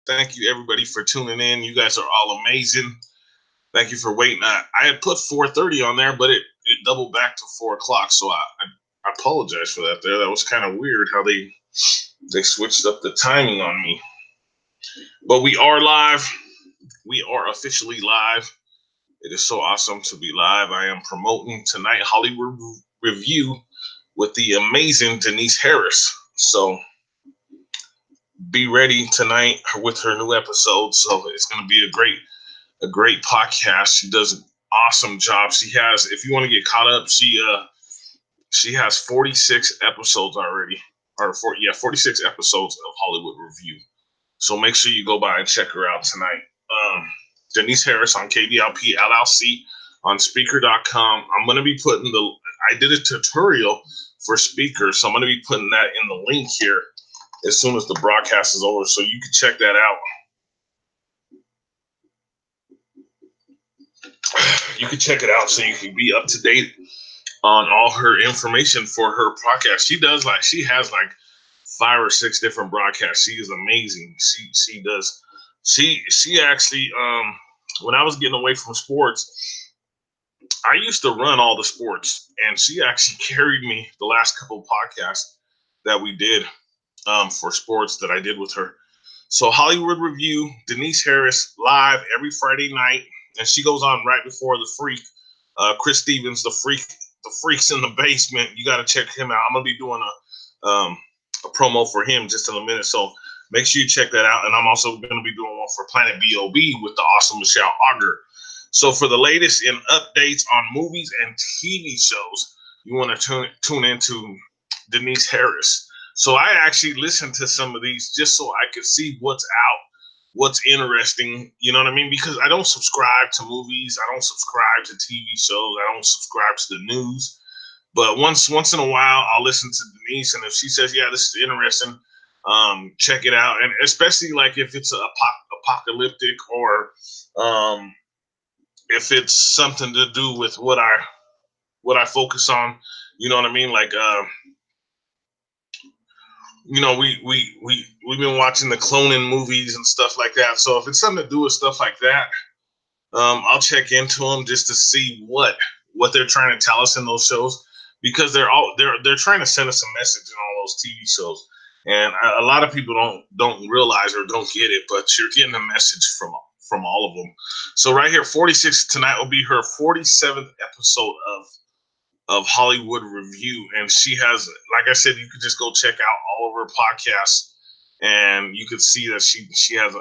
Thank you, everybody, for tuning in. You guys are all amazing. Thank you for waiting. I had put 4:30 on there, but it doubled back to 4 o'clock. So I apologize for that there. That was kind of weird how they switched up the timing on me. But we are live. We are officially live. It is so awesome to be live. I am promoting tonight Hollywood Review with the amazing Denise Harris. So be ready tonight with her new episode. So it's going to be a great podcast. She does an awesome job. She has, if you want to get caught up, she has 46 episodes already, 46 episodes of Hollywood Review. So make sure you go by and check her out tonight. Denise Harris on KBLP LLC on Speaker.com. I'm going to be putting I did a tutorial for Speaker, so I'm going to be putting that in the link here as soon as the broadcast is over, so you can check that out. You can check it out so you can be up to date on all her information for her podcast. She has 5 or 6 different broadcasts. She is amazing. She actually, when I was getting away from sports, I used to run all the sports, and she actually carried me the last couple of podcasts that we did for sports that I did with her. So Hollywood Review, Denise Harris, live every Friday night, and she goes on right before the Freak, Chris Stevens, the Freaks in the Basement. You got to check him out. I'm gonna be doing a promo for him just in a minute, so make sure you check that out. And I'm also going to be doing one for Planet B.O.B. with the awesome Michelle Auger. So for the latest in updates on movies and TV shows, you want to tune into Denise Harris. So I actually listened to some of these just so I could see what's out, what's interesting, you know what I mean? Because I don't subscribe to movies, I don't subscribe to TV shows, I don't subscribe to the news. But once in a while, I'll listen to Denise, and if she says, "Yeah, this is interesting," check it out. And especially like if it's apocalyptic or if it's something to do with what I focus on, you know what I mean? Like we've been watching the cloning movies and stuff like that. So if it's something to do with stuff like that, I'll check into them just to see what they're trying to tell us in those shows, because they're trying to send us a message in all those TV shows, and a lot of people don't realize or don't get it, but you're getting a message from all of them. So right here, 46 tonight will be her 47th episode of Hollywood Review, and she has, like I said, you could just go check out all of her podcasts, and you could see that she has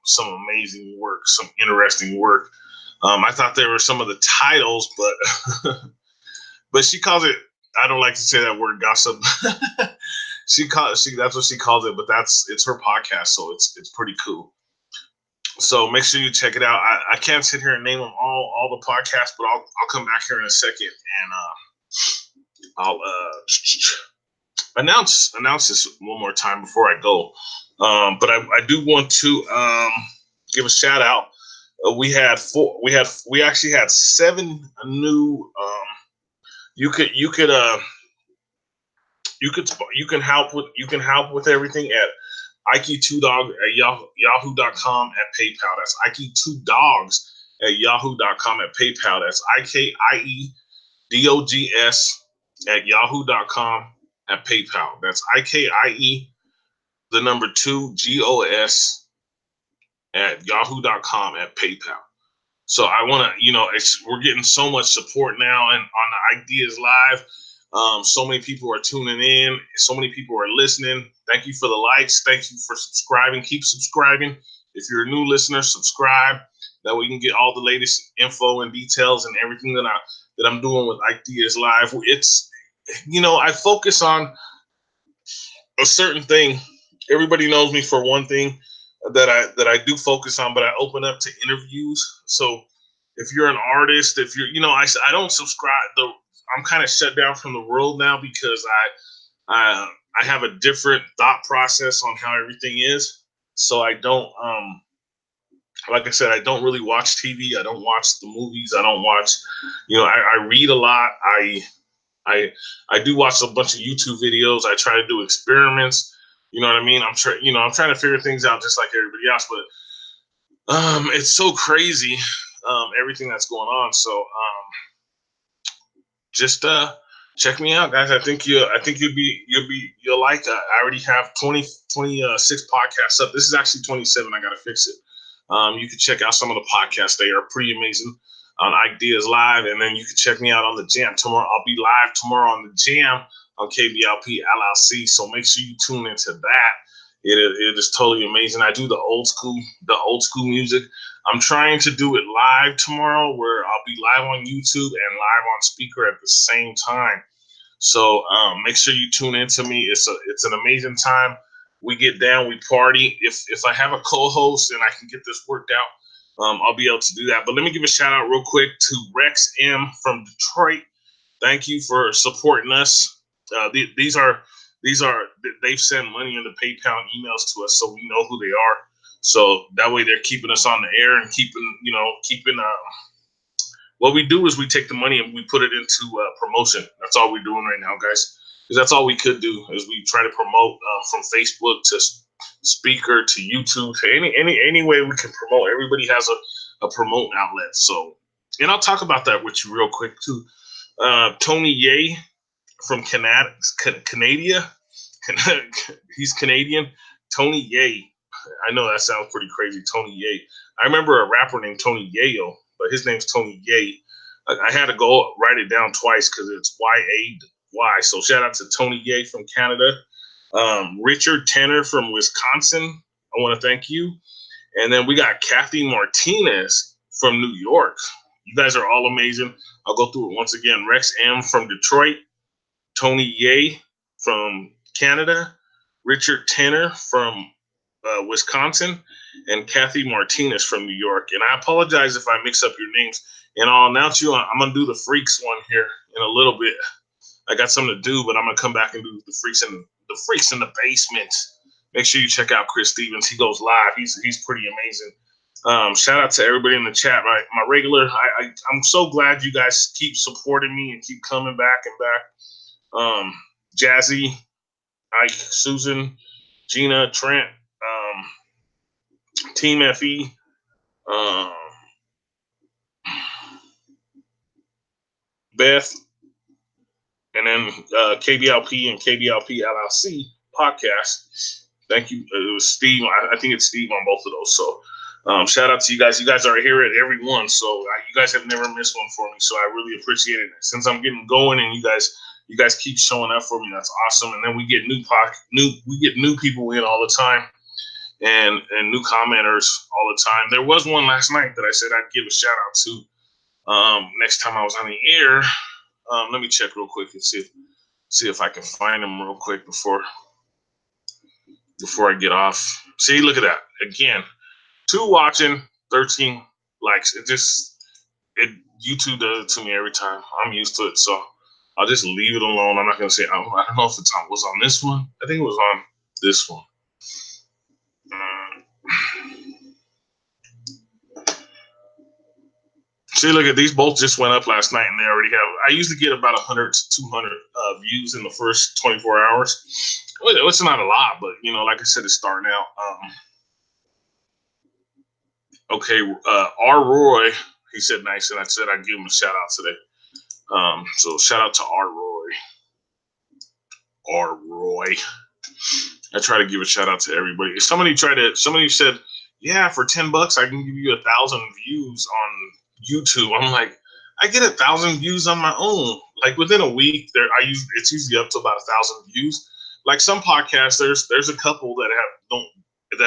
some amazing work, some interesting work. I thought there were some of the titles, but but she calls it, I don't like to say that word, gossip. That's what she calls it, but it's her podcast, so it's pretty cool. So make sure you check it out. I can't sit here and name them all the podcasts, but I'll come back here in a second, and I'll announce this one more time before I go. But I do want to give a shout out. We actually had 7 new. You can help with everything at Ike2Dog at yahoo.com at PayPal. That's Ike2Dogs at yahoo.com at PayPal. That's IKIEDOGS at yahoo.com at PayPal. That's IKIE, the number 2 GOS at yahoo.com at PayPal. So I want to, we're getting so much support now, and on the Ike Diaz Live. So many people are tuning in. So many people are listening. Thank you for the likes. Thank you for subscribing. Keep subscribing. If you're a new listener, subscribe. That way you can get all the latest info and details and everything that I'm doing with Ike Diaz Live. It's, I focus on a certain thing. Everybody knows me for one thing that I do focus on, but I open up to interviews. So if you're an artist, if you're, I don't subscribe. I'm kind of shut down from the world now because I have a different thought process on how everything is. So I don't, like I said, I don't really watch TV. I don't watch the movies. I don't watch, I read a lot. I do watch a bunch of YouTube videos. I try to do experiments. You know what I mean? I'm trying to figure things out just like everybody else, but it's so crazy, everything that's going on. So just check me out, guys. I think you'll like. I already have 26 podcasts up. This is actually 27. I gotta fix it. You can check out some of the podcasts. They are pretty amazing on Ike Diaz Live, and then you can check me out on the Jam tomorrow. I'll be live tomorrow on the Jam on KBLP LLC. So make sure you tune into that. It is totally amazing. I do the old school music. I'm trying to do it live tomorrow, where I'll be live on YouTube and live on speaker at the same time. So make sure you tune in to me. It's an amazing time. We get down, we party. If I have a co-host and I can get this worked out, I'll be able to do that. But let me give a shout out real quick to Rex M from Detroit. Thank you for supporting us. They've sent money into PayPal and emails to us, so we know who they are. So that way they're keeping us on the air and keeping. What we do is we take the money and we put it into promotion. That's all we're doing right now, guys. Because that's all we could do is we try to promote from Facebook to speaker to YouTube to any way we can promote. Everybody has a promote outlet. So, and I'll talk about that with you real quick too. Tony Ye from Canada. He's Canadian. Tony Ye. I know that sounds pretty crazy. Tony Ye. I remember a rapper named Tony Yayo, but his name's Tony Ye. I had to go write it down twice because it's Y-A-Y. So shout out to Tony Ye from Canada. Richard Tenner from Wisconsin. I want to thank you. And then we got Kathy Martinez from New York. You guys are all amazing. I'll go through it once again. Rex M from Detroit. Tony Ye from Canada. Richard Tenner from Wisconsin, and Kathy Martinez from New York. And I apologize if I mix up your names. And I'll announce you. I'm gonna do the Freaks one here in a little bit. I got something to do, but I'm gonna come back and do the Freaks in the basement. Make sure you check out Chris Stevens. He goes live. He's pretty amazing. Shout out to everybody in the chat. My regular. I'm so glad you guys keep supporting me and keep coming back and back. Jazzy, Ike, Susan, Gina, Trent. Team FE, Beth, and then KBLP and KBLP LLC podcast. Thank you. It was Steve. I think it's Steve on both of those. So shout out to you guys. You guys are here at every one. So you guys have never missed one for me. So I really appreciate it. Since I'm getting going and you guys keep showing up for me, that's awesome. And then we get new people in all the time. And new commenters all the time. There was one last night that I said I'd give a shout out to next time I was on the air. Let me check real quick and see if I can find him real quick before I get off. See, look at that. Again, 2 watching, 13 likes. YouTube does it to me every time. I'm used to it, so I'll just leave it alone. I'm not gonna say I don't know if it was on this one. I think it was on this one. See, look at these both just went up last night, and they already have. I usually get about 100 to 200 views in the first 24 hours. Well, it's not a lot, but like I said, it's starting out. Okay, R. Roy, he said nice, and I said I'd give him a shout out today. So shout out to R. Roy. R. Roy. I try to give a shout out to everybody. Somebody said, yeah, for $10 I can give you 1,000 views on YouTube. I'm like, I get 1,000 views on my own. Like within a week, it's usually up to about 1,000 views. Like some podcasts, there's a couple that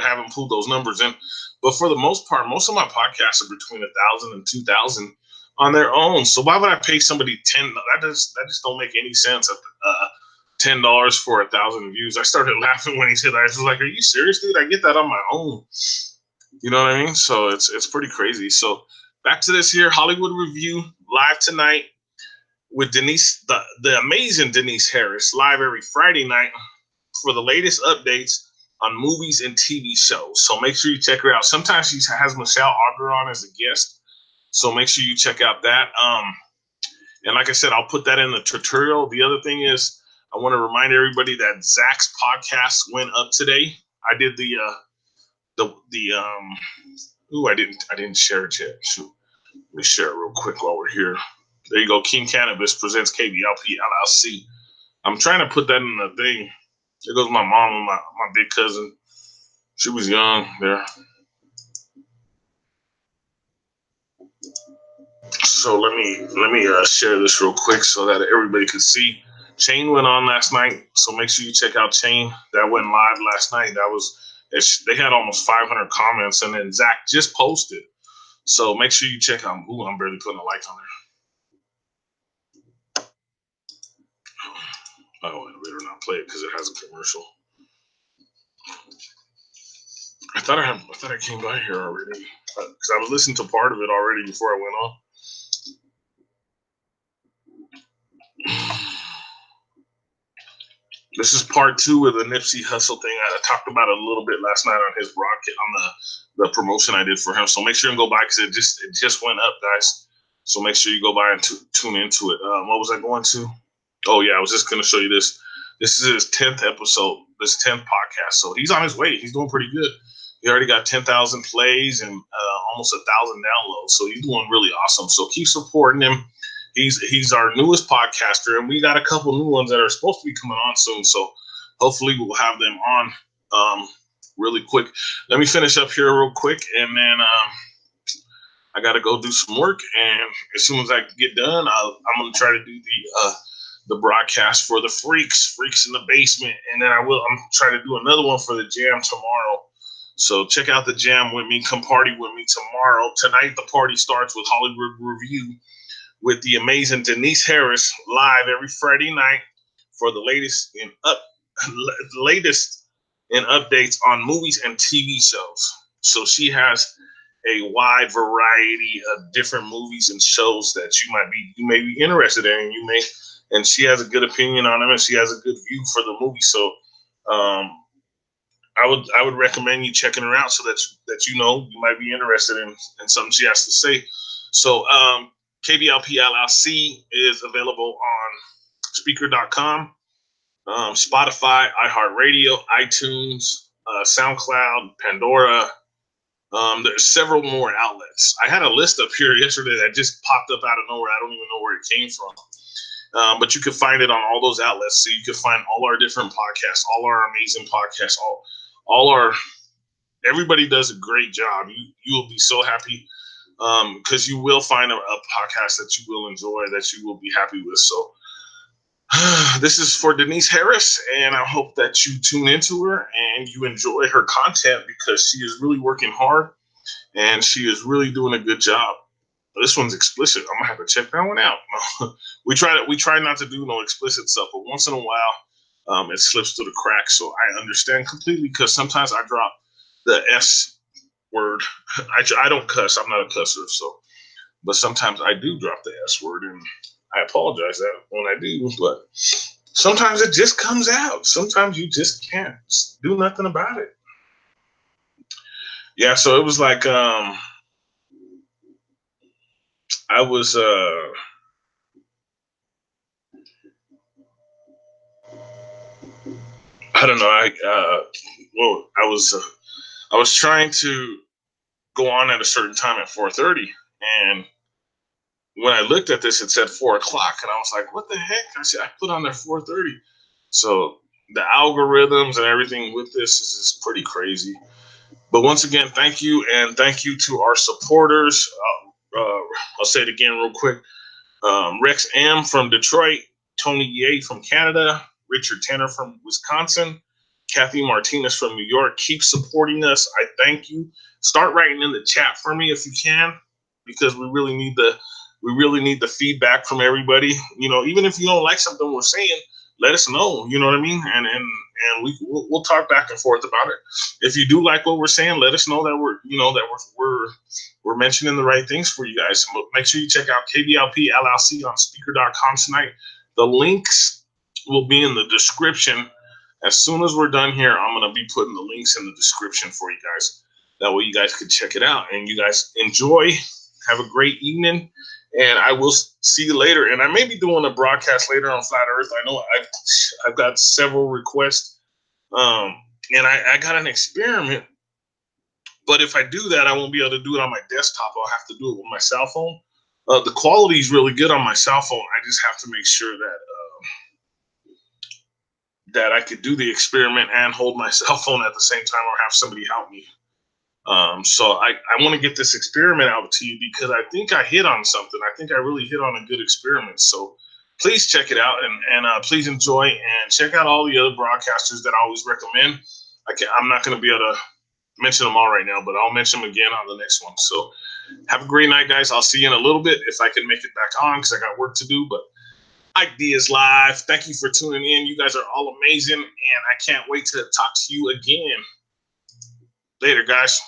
haven't pulled those numbers in, but for the most part, most of my podcasts are between 1,000 and 2,000 on their own. So why would I pay somebody $10? That just don't make any sense. $10 for 1,000 views. I started laughing when he said that. I was like, "Are you serious, dude? I get that on my own." You know what I mean? So it's pretty crazy. So back to this here Hollywood Review live tonight with Denise, the amazing Denise Harris, live every Friday night for the latest updates on movies and TV shows. So make sure you check her out. Sometimes she has Michelle Auger on as a guest. So make sure you check out that. And like I said, I'll put that in the tutorial. The other thing is, I want to remind everybody that Zach's podcast went up today. I did I didn't share it yet. Shoot. Let me share it real quick while we're here. There you go. King Cannabis presents KBLP LLC. I'm trying to put that in the thing. There goes my mom and my big cousin. She was young there. So let me share this real quick so that everybody could see. Chain went on last night, so make sure you check out Chain. That went live last night. They had almost 500 comments, and then Zach just posted. So make sure you check out. Ooh, I'm barely putting a like on there. Oh, I better not play it because it has a commercial. I thought I came by here already because I was listening to part of it already before I went on. This is part 2 of the Nipsey Hussle thing. I talked about it a little bit last night on his broadcast, on the promotion I did for him. So make sure you go by because it just went up, guys. So make sure you go by and tune into it. What was I going to? Oh yeah, I was just going to show you this. This is his 10th episode, this 10th podcast. So he's on his way. He's doing pretty good. He already got 10,000 plays and almost 1,000 downloads. So he's doing really awesome. So keep supporting him. He's our newest podcaster, and we got a couple new ones that are supposed to be coming on soon. So hopefully we'll have them on really quick. Let me finish up here real quick, and then I got to go do some work. And as soon as I get done, I'm going to try to do the broadcast for the Freaks in the Basement, and then I'm trying to do another one for the Jam tomorrow. So check out the Jam with me. Come party with me tomorrow. Tonight the party starts with Hollywood Review with the amazing Denise Harris live every Friday night for the latest in updates on movies and TV shows. So she has a wide variety of different movies and shows that you may be interested in, and she has a good opinion on them, and she has a good view for the movie. So I would recommend you checking her out so that you might be interested in something she has to say. So KBLP LLC is available on speaker.com, Spotify, iHeartRadio, iTunes, SoundCloud, Pandora. There's several more outlets. I had a list up here yesterday that just popped up out of nowhere. I don't even know where it came from. But you can find it on all those outlets. So you can find all our different podcasts, all our amazing podcasts, everybody does a great job. You will be so happy. Because you will find a podcast that you will enjoy, that you will be happy with. So this is for Denise Harris, and I hope that you tune into her and you enjoy her content because she is really working hard and she is really doing a good job. This one's explicit. I'm gonna have to check that one out. We try not to do no explicit stuff, but once in a while, it slips through the cracks. So I understand completely because sometimes I drop the S word. I don't cuss. I'm not a cusser. But sometimes I do drop the S word, and I apologize that when I do. But sometimes it just comes out. Sometimes you just can't do nothing about it. Yeah. So it was like I was I don't know. I was trying to go on at a certain time at 4:30, and when I looked at this, it said 4 o'clock, and I was like, "What the heck?" I put on there 4:30. So the algorithms and everything with this is pretty crazy. But once again, thank you, and thank you to our supporters. I'll say it again real quick. Rex M. from Detroit, Tony Ye from Canada, Richard Tanner from Wisconsin, Kathy Martinez from New York. Keep supporting us. I thank you. Start writing in the chat for me if you can, because we really need the feedback from everybody. Even if you don't like something we're saying, let us know. You know what I mean? And we'll talk back and forth about it. If you do like what we're saying, let us know that we're mentioning the right things for you guys. Make sure you check out KBLP LLC on speaker.com tonight. The links will be in the description. As soon as we're done here, I'm going to be putting the links in the description for you guys. That way you guys can check it out and you guys enjoy. Have a great evening. And I will see you later. And I may be doing a broadcast later on Flat Earth. I know I've got several requests, and I got an experiment. But if I do that, I won't be able to do it on my desktop. I'll have to do it with my cell phone. The quality is really good on my cell phone. I just have to make sure that I could do the experiment and hold my cell phone at the same time, or have somebody help me. So I want to get this experiment out to you because I think I hit on something. I think I really hit on a good experiment. So please check it out, and please enjoy, and check out all the other broadcasters that I always recommend. I'm not going to be able to mention them all right now, but I'll mention them again on the next one. So have a great night, guys. I'll see you in a little bit if I can make it back on, because I got work to do. But Ike Diaz Live, thank you for tuning in. You guys are all amazing, and I can't wait to talk to you again. Later, guys.